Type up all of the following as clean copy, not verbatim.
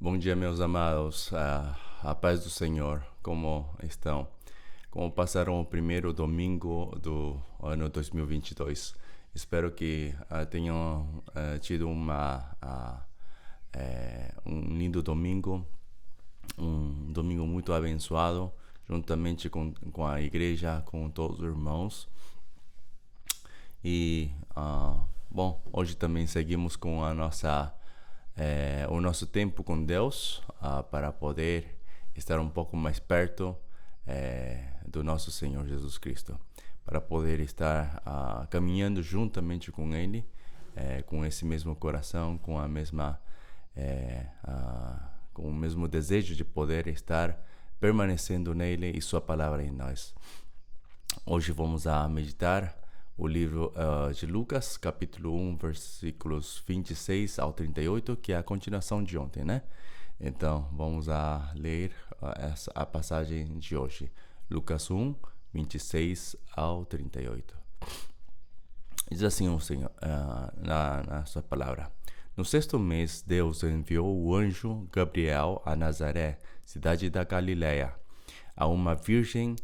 Bom dia, meus amados. A paz do Senhor. Como estão? Como passaram o primeiro domingo do ano 2022? Espero que tenham tido um lindo domingo, um domingo muito abençoado, juntamente com a igreja, com todos os irmãos. E, bom, hoje também seguimos com o nosso tempo com Deus, para poder estar um pouco mais perto do nosso Senhor Jesus Cristo, para poder estar caminhando juntamente com Ele, com esse mesmo coração, com o mesmo desejo de poder estar permanecendo nele e Sua palavra em nós. Hoje vamos a meditar o livro de Lucas, capítulo 1, versículos 26 ao 38, que é a continuação de ontem, né? Então, vamos a ler a passagem de hoje. Lucas 1, 26 ao 38. Diz assim o Senhor, na sua palavra. No sexto mês, Deus enviou o anjo Gabriel a Nazaré, cidade da Galiléia, a uma virgem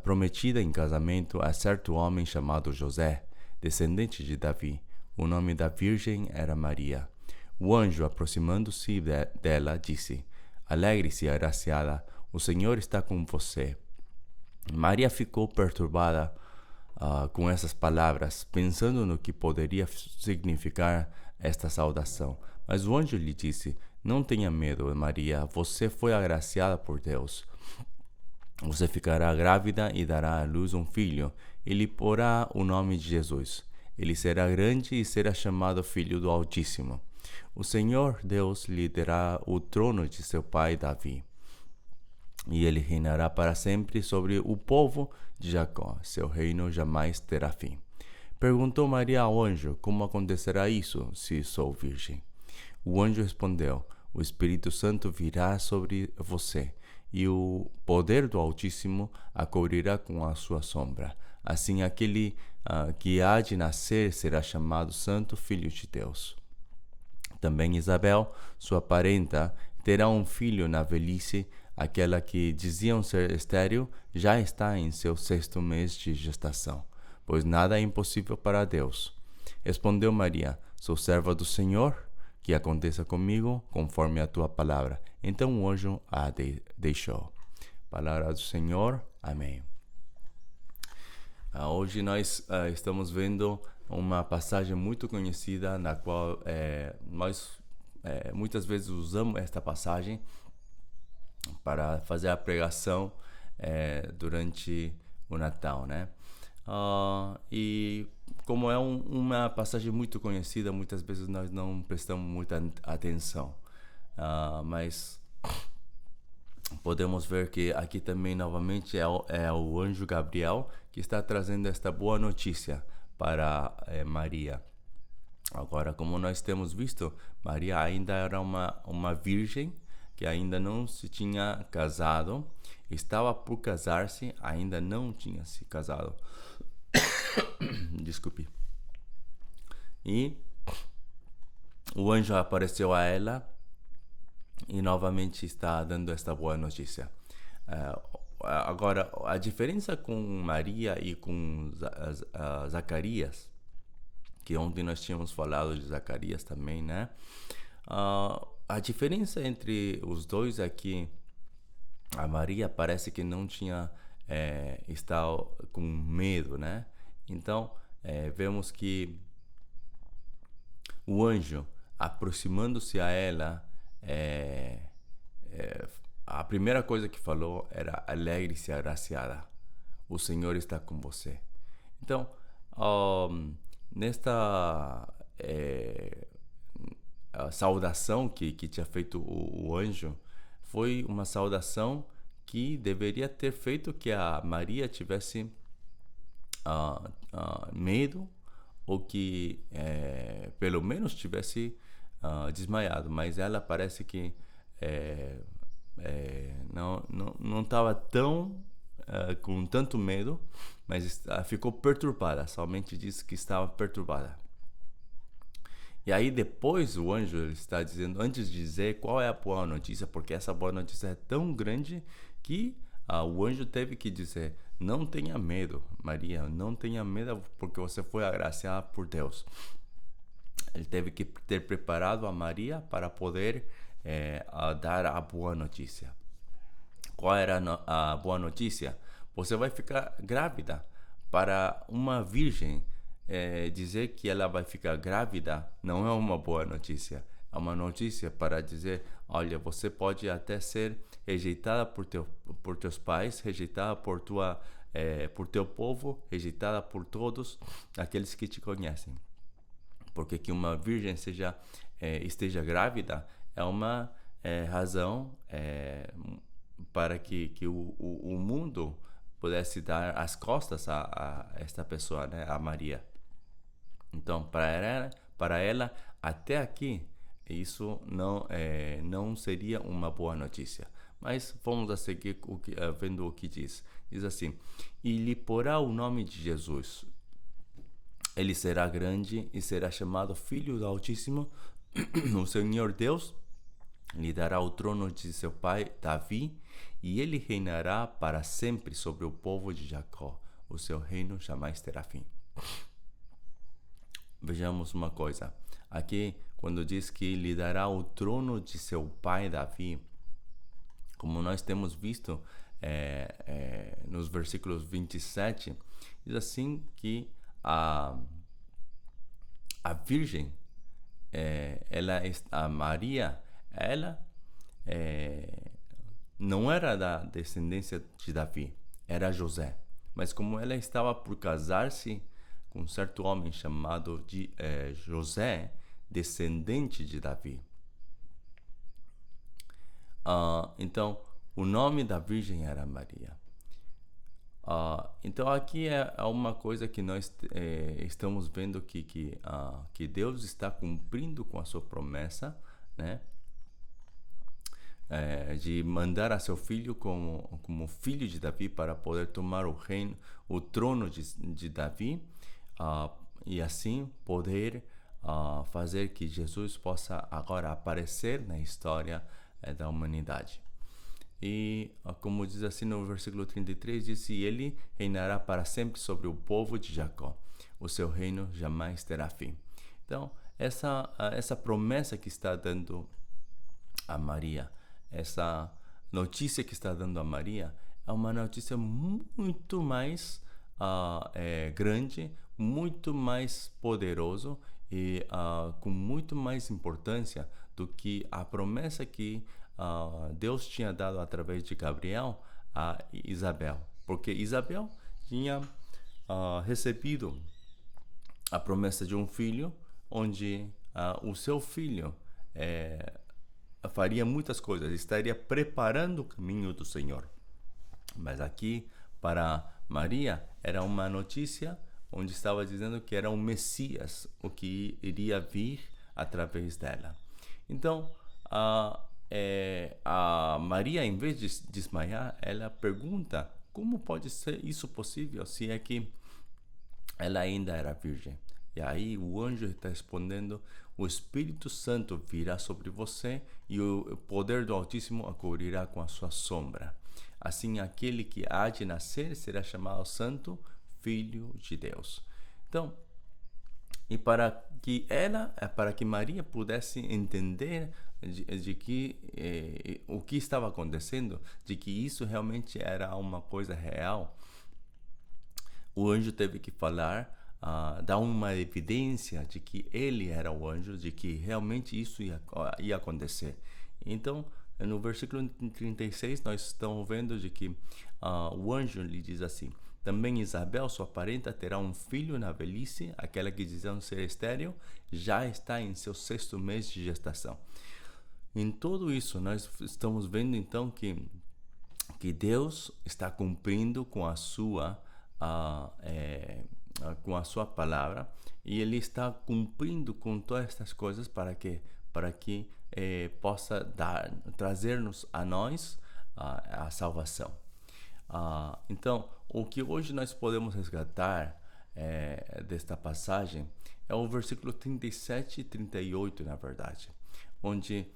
prometida em casamento a certo homem chamado José, descendente de Davi. O nome da virgem era Maria. O anjo, aproximando-se dela, disse: Alegre-se, agraciada, o Senhor está com você. Maria ficou perturbada com essas palavras, pensando no que poderia significar esta saudação. Mas o anjo lhe disse: Não tenha medo, Maria, você foi agraciada por Deus. Você ficará grávida e dará à luz um filho, e lhe porá o nome de Jesus. Ele será grande e será chamado Filho do Altíssimo. O Senhor Deus lhe dará o trono de seu pai Davi, e ele reinará para sempre sobre o povo de Jacó. Seu reino jamais terá fim. Perguntou Maria ao anjo: Como acontecerá isso, se sou virgem? O anjo respondeu: O Espírito Santo virá sobre você, e o poder do Altíssimo a cobrirá com a sua sombra. Assim, aquele que há de nascer será chamado Santo Filho de Deus. Também Isabel, sua parenta, terá um filho na velhice. Aquela que diziam ser estéril já está em seu sexto mês de gestação, pois nada é impossível para Deus. Respondeu Maria: Sou serva do Senhor, que aconteça comigo conforme a tua palavra. Então o anjo a deixou. Palavra do Senhor. Amém. Hoje nós estamos vendo uma passagem muito conhecida, na qual nós muitas vezes usamos esta passagem para fazer a pregação durante o Natal, né? E como é uma passagem muito conhecida, muitas vezes nós não prestamos muita atenção. Mas podemos ver que aqui também novamente é o anjo Gabriel que está trazendo esta boa notícia para Maria. Agora, como nós temos visto, Maria ainda era uma virgem que ainda não se tinha casado, estava por casar-se, ainda não tinha se casado. Desculpe. E o anjo apareceu a ela e novamente está dando esta boa notícia. Agora, a diferença com Maria e com Zacarias, que ontem nós tínhamos falado de Zacarias também, né? A diferença entre os dois é que a Maria parece que não tinha estado com medo, né? Então, vemos que o anjo, aproximando-se a ela, a primeira coisa que falou era: alegre-se, agraciada, o Senhor está com você. Então, nesta a saudação que tinha feito o anjo, foi uma saudação que deveria ter feito que a Maria tivesse medo, ou que pelo menos tivesse desmaiado, mas ela parece que não estava tão com tanto medo, mas ficou perturbada. Somente disse que estava perturbada. E aí depois o anjo ele está dizendo, antes de dizer qual é a boa notícia, porque essa boa notícia é tão grande que o anjo teve que dizer, não tenha medo, Maria, não tenha medo porque você foi agraciada por Deus. Ele teve que ter preparado a Maria para poder dar a boa notícia. Qual era a boa notícia? Você vai ficar grávida. Para uma virgem, dizer que ela vai ficar grávida não é uma boa notícia. É uma notícia para dizer, olha, você pode até ser rejeitada por teus pais, rejeitada por teu povo, rejeitada por todos aqueles que te conhecem. Porque que uma virgem esteja grávida é uma razão para que o mundo pudesse dar as costas a esta pessoa, né, a Maria. Então, para ela até aqui, isso não seria uma boa notícia. Mas vamos a seguir vendo o que diz. Diz assim, e lhe porá o nome de Jesus. Ele será grande e será chamado Filho do Altíssimo. O Senhor Deus lhe dará o trono de seu pai Davi, e ele reinará para sempre sobre o povo de Jacó. O seu reino jamais terá fim. Vejamos uma coisa. Aqui, quando diz que lhe dará o trono de seu pai Davi, como nós temos visto nos versículos 27, diz assim que a Virgem, a Maria, ela não era da descendência de Davi, era José. Mas como ela estava por casar-se com um certo homem chamado de José, descendente de Davi. Então, o nome da Virgem era Maria. Então aqui é uma coisa que nós estamos vendo que Deus está cumprindo com a sua promessa, né? De mandar a seu filho como filho de Davi para poder tomar o trono de Davi, e assim poder fazer que Jesus possa agora aparecer na história da humanidade. E como diz assim no versículo 33, diz, e ele reinará para sempre sobre o povo de Jacó. O seu reino jamais terá fim. Então, essa promessa que está dando a Maria, essa notícia que está dando a Maria, é uma notícia muito mais grande, muito mais poderoso e com muito mais importância do que a promessa que Deus tinha dado através de Gabriel a Isabel, porque Isabel tinha recebido a promessa de um filho, onde o seu filho faria muitas coisas, estaria preparando o caminho do Senhor. Mas aqui, para Maria, era uma notícia onde estava dizendo que era o Messias, o que iria vir através dela. Então, a Maria, em vez de desmaiar, ela pergunta como pode ser isso possível se é que ela ainda era virgem. E aí o anjo está respondendo, o Espírito Santo virá sobre você e o poder do Altíssimo a cobrirá com a sua sombra. Assim, aquele que há de nascer será chamado Santo Filho de Deus. Então, e para que Maria pudesse entender de que o que estava acontecendo, de que isso realmente era uma coisa real, o anjo teve que falar, dar uma evidência de que ele era o anjo, de que realmente isso ia acontecer. Então, no versículo 36, nós estamos vendo de que o anjo lhe diz assim, também Isabel, sua parenta, terá um filho na velhice, aquela que diziam ser estéril, já está em seu 6º mês de gestação. Em tudo isso, nós estamos vendo então que Deus está cumprindo com a sua palavra, e Ele está cumprindo com todas estas coisas para que possa trazer-nos a nós a salvação. Então, o que hoje nós podemos resgatar desta passagem é o versículo 37 e 38, na verdade, onde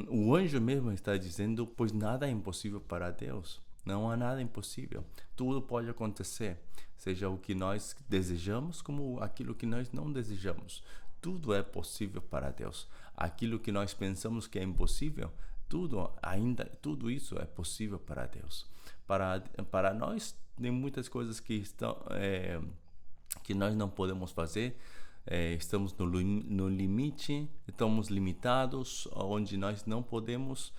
o anjo mesmo está dizendo: pois nada é impossível para Deus. Não há nada impossível. Tudo pode acontecer, seja o que nós desejamos como aquilo que nós não desejamos. Tudo é possível para Deus. Aquilo que nós pensamos que é impossível, tudo isso é possível para Deus. Para nós, tem muitas coisas que nós não podemos fazer. Estamos no limite, estamos limitados, onde nós não podemos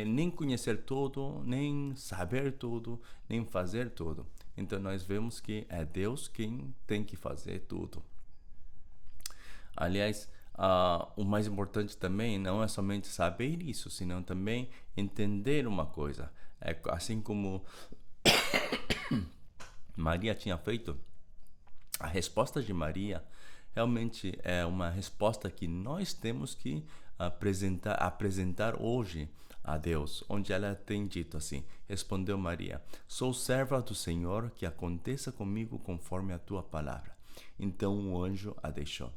nem conhecer tudo, nem saber tudo, nem fazer tudo. Então nós vemos que é Deus quem tem que fazer tudo. Aliás, o mais importante também não é somente saber isso, senão também entender uma coisa. Assim como Maria tinha feito, a resposta de Maria realmente é uma resposta que nós temos que apresentar hoje a Deus, onde ela tem dito assim: respondeu Maria: sou serva do Senhor, que aconteça comigo conforme a tua palavra. Então o anjo a deixou.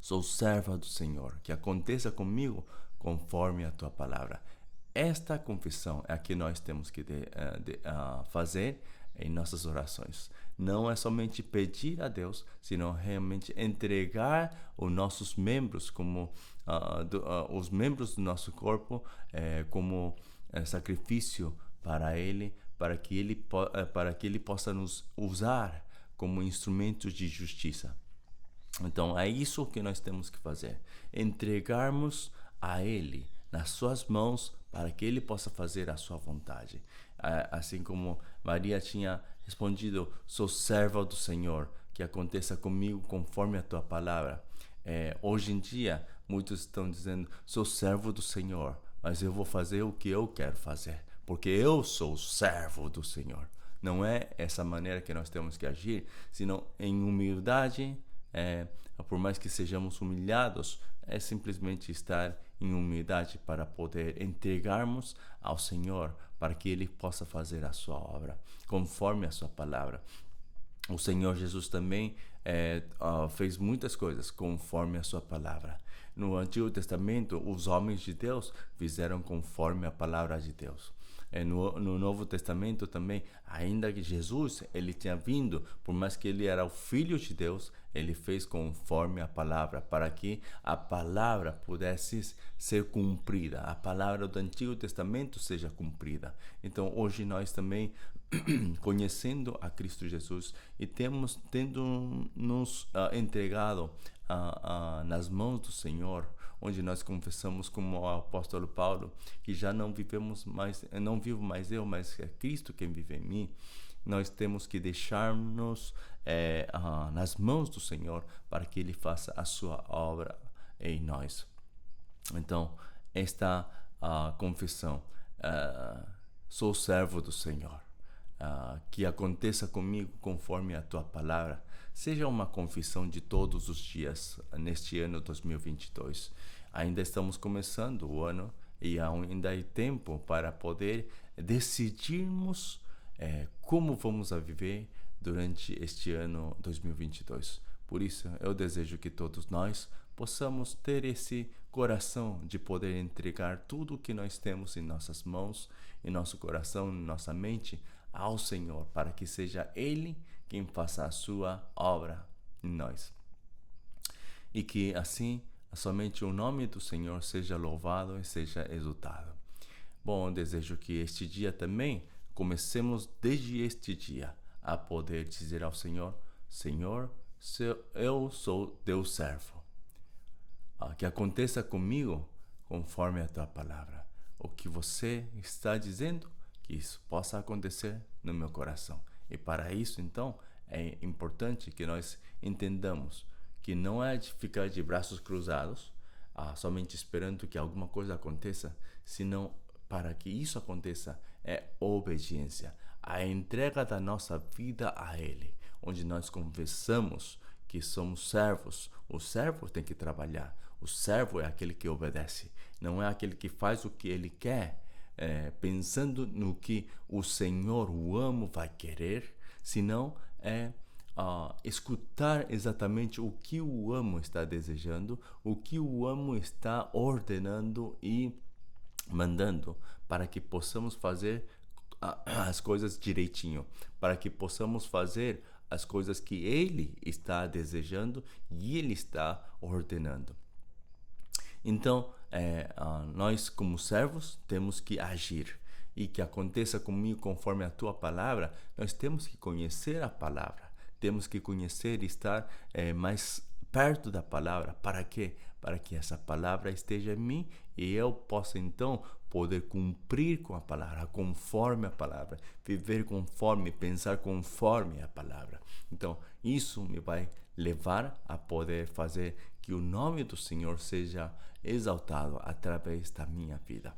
Sou serva do Senhor, que aconteça comigo conforme a tua palavra. Esta confissão é a que nós temos que fazer em nossas orações. Não é somente pedir a Deus, senão realmente entregar os nossos membros, como os membros do nosso corpo, como sacrifício para Ele, para que Ele possa nos usar como instrumentos de justiça. Então é isso que nós temos que fazer: entregarmos a Ele nas suas mãos, para que Ele possa fazer a sua vontade. Assim como Maria tinha respondido: sou serva do Senhor, que aconteça comigo conforme a tua palavra. Hoje em dia, muitos estão dizendo: sou servo do Senhor, mas eu vou fazer o que eu quero fazer, porque eu sou servo do Senhor. Não é essa maneira que nós temos que agir, senão em humildade. Por mais que sejamos humilhados, é simplesmente estar em humildade para poder entregarmos ao Senhor, para que Ele possa fazer a sua obra, conforme a sua palavra. O Senhor Jesus também fez muitas coisas conforme a sua palavra. No Antigo Testamento, os homens de Deus fizeram conforme a palavra de Deus. No Novo Testamento também, ainda que Jesus ele tinha vindo, por mais que ele era o Filho de Deus, ele fez conforme a palavra, para que a palavra pudesse ser cumprida, a palavra do Antigo Testamento seja cumprida. Então hoje nós também, conhecendo a Cristo Jesus e tendo nos entregado nas mãos do Senhor, onde nós confessamos, como o apóstolo Paulo, que já não vivo mais eu, mas é Cristo quem vive em mim. Nós temos que deixar-nos nas mãos do Senhor, para que Ele faça a sua obra em nós. Então, esta confissão: sou servo do Senhor, que aconteça comigo conforme a tua palavra, seja uma confissão de todos os dias neste ano 2022. Ainda estamos começando o ano e ainda há tempo para poder decidirmos como vamos a viver durante este ano 2022. Por isso, eu desejo que todos nós possamos ter esse coração de poder entregar tudo o que nós temos em nossas mãos, em nosso coração, em nossa mente, ao Senhor, para que seja Ele quem faça a sua obra em nós. E que assim, somente o nome do Senhor seja louvado e seja exaltado. Bom, eu desejo que este dia também, comecemos desde este dia a poder dizer ao Senhor: Senhor, eu sou teu servo. Que aconteça comigo conforme a tua palavra. O que você está dizendo, que isso possa acontecer no meu coração. E para isso, então, é importante que nós entendamos que não é de ficar de braços cruzados, somente esperando que alguma coisa aconteça, senão para que isso aconteça é obediência, a entrega da nossa vida a Ele, onde nós confessamos que somos servos. O servo tem que trabalhar, o servo é aquele que obedece, não é aquele que faz o que ele quer, pensando no que o Senhor, o amo, vai querer, senão é escutar exatamente o que o amo está desejando, o que o amo está ordenando e mandando, para que possamos fazer as coisas direitinho, para que possamos fazer as coisas que Ele está desejando e Ele está ordenando. Então, nós como servos temos que agir, e que aconteça comigo conforme a tua palavra. Nós temos que conhecer a palavra, temos que conhecer e estar mais perto da palavra. Para quê? Para que essa palavra esteja em mim e eu possa então poder cumprir com a palavra, conforme a palavra, viver conforme, pensar conforme a palavra. Então, isso me vai levar a poder fazer que o nome do Senhor seja exaltado através da minha vida.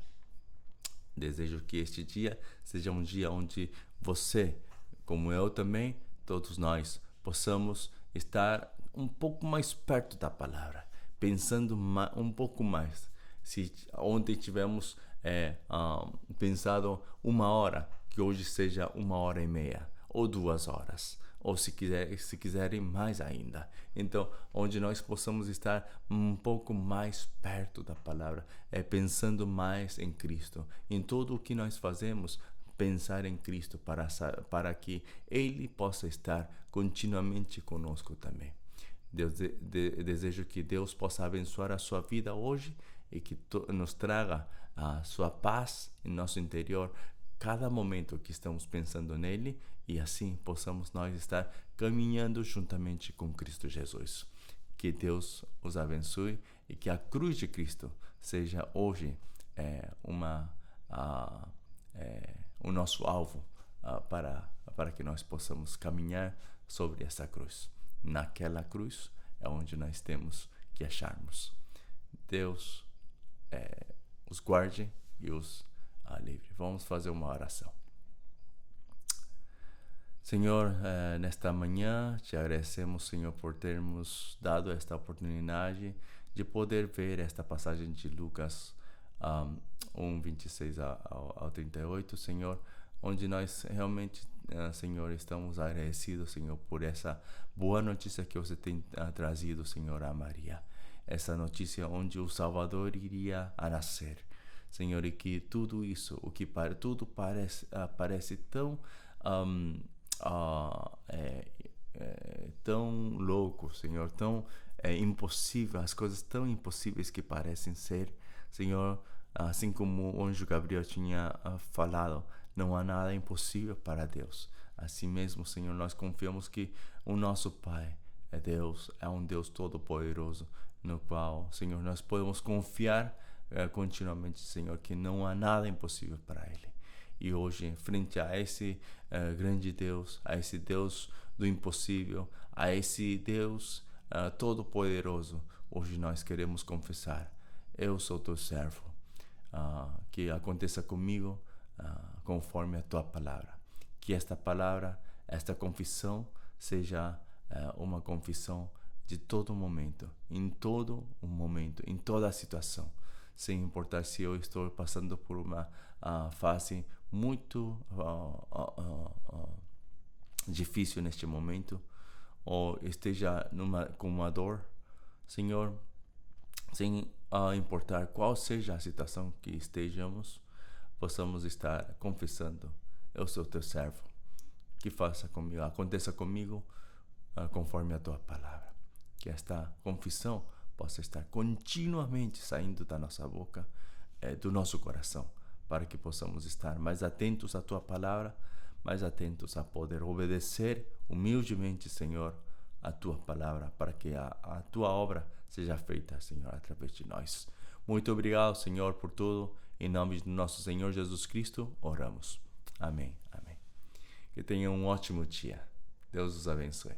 Desejo que este dia seja um dia onde você, como eu também, todos nós, possamos estar um pouco mais perto da palavra, pensando um pouco mais. Se ontem tivemos pensado 1 hora, que hoje seja 1h30 ou 2 horas, ou se quiserem mais ainda. Então, onde nós possamos estar um pouco mais perto da palavra, pensando mais em Cristo. Em tudo o que nós fazemos, pensar em Cristo para que Ele possa estar continuamente conosco também. Desejo que Deus possa abençoar a sua vida hoje e que nos traga a sua paz em nosso interior cada momento que estamos pensando nele, e assim possamos nós estar caminhando juntamente com Cristo Jesus. Que Deus os abençoe e que a cruz de Cristo seja hoje o nosso alvo para que nós possamos caminhar sobre essa cruz. Naquela cruz é onde nós temos que acharmos. Deus os guarde e os livre. Vamos fazer uma oração. Senhor, nesta manhã te agradecemos, Senhor, por termos dado esta oportunidade de poder ver esta passagem de Lucas 1, 26 ao 38, Senhor, onde nós realmente, Senhor, estamos agradecidos, Senhor, por essa boa notícia que você tem trazido, Senhor, a Maria. Essa notícia onde o Salvador iria a nascer. Senhor, e que tudo isso, tudo parece tão tão louco, Senhor, tão impossível, as coisas tão impossíveis que parecem ser, Senhor, assim como o anjo Gabriel tinha falado, não há nada impossível para Deus. Assim mesmo, Senhor, nós confiamos que o nosso Pai é Deus, é um Deus todo-poderoso, no qual, Senhor, nós podemos confiar continuamente, Senhor, que não há nada impossível para Ele. E hoje, frente a esse grande Deus, a esse Deus do impossível, a esse Deus todo-poderoso, hoje nós queremos confessar: eu sou teu servo, que aconteça comigo conforme a tua palavra. Que esta palavra, esta confissão seja uma confissão de todo momento, em todo o momento, em toda a situação, sem importar se eu estou passando por uma fase muito difícil neste momento, ou esteja com uma dor, Senhor, sem importar qual seja a situação que estejamos, possamos estar confessando: eu sou teu servo, que faça comigo, aconteça comigo conforme a tua palavra. Que esta confissão possa estar continuamente saindo da nossa boca, do nosso coração, para que possamos estar mais atentos à tua palavra, mais atentos a poder obedecer humildemente, Senhor, a tua palavra, para que a tua obra seja feita, Senhor, através de nós. Muito obrigado, Senhor, por tudo. Em nome do nosso Senhor Jesus Cristo, oramos. Amém. Amém. Que tenham um ótimo dia. Deus os abençoe.